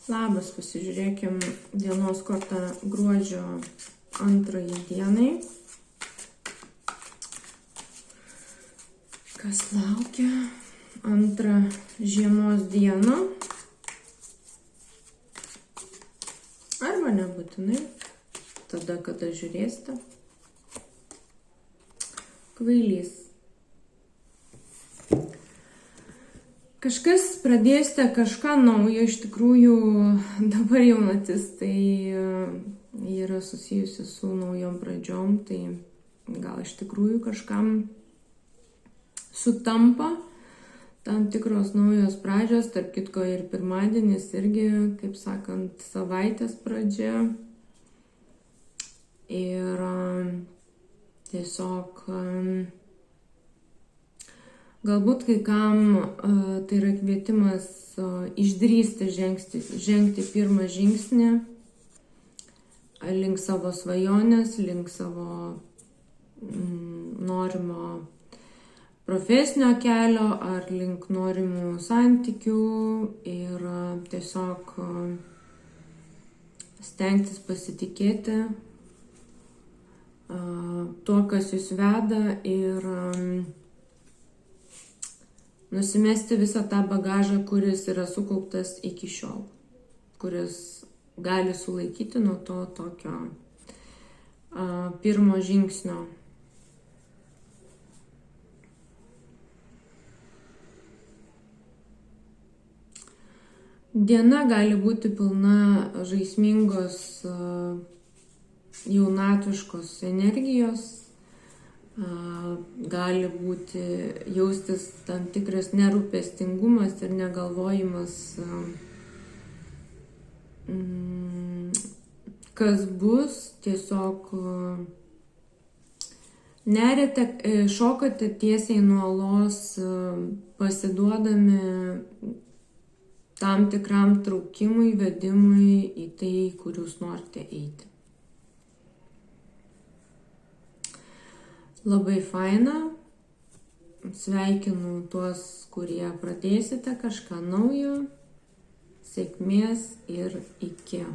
Labas, pasižiūrėkim dienos kortą gruodžio 2 dienai. Kas laukia? Antrą žiemos dieną. Arba nebūtinai. Tada, kada žiūrėsite. Kvailys. Kažkas pradėsite kažką naujo, iš tikrųjų dabar jaunatis tai yra susijusi su naujom pradžiom, tai gal iš tikrųjų kažkam sutampa tam tikros naujos pradžios, tarp kitko ir pirmadienis irgi, kaip sakant, savaitės pradžia. Ir tiesiog galbūt kai kam tai yra kvietimas išdrįsti žengti pirmą žingsnį link savo svajonės, link savo norimo profesinio kelio ar link norimų santykių ir tiesiog stengtis pasitikėti tuo, kas jūs veda ir nusimesti visą tą bagažą, kuris yra sukauptas iki šiol, kuris gali sulaikyti nuo to tokio pirmo žingsnio. Diena gali būti pilna žaismingos jaunatviškos energijos, gali būti jaustis tam tikras nerūpestingumas ir negalvojimas, kas bus, tiesiog neriate, šokate tiesiai nuo uolos, pasiduodami tam tikram traukimui, vedimui į tai, kur jūs norite eiti. Labai faina. Sveikinu tuos, kurie pradėsite kažką naujo. Sėkmės ir iki.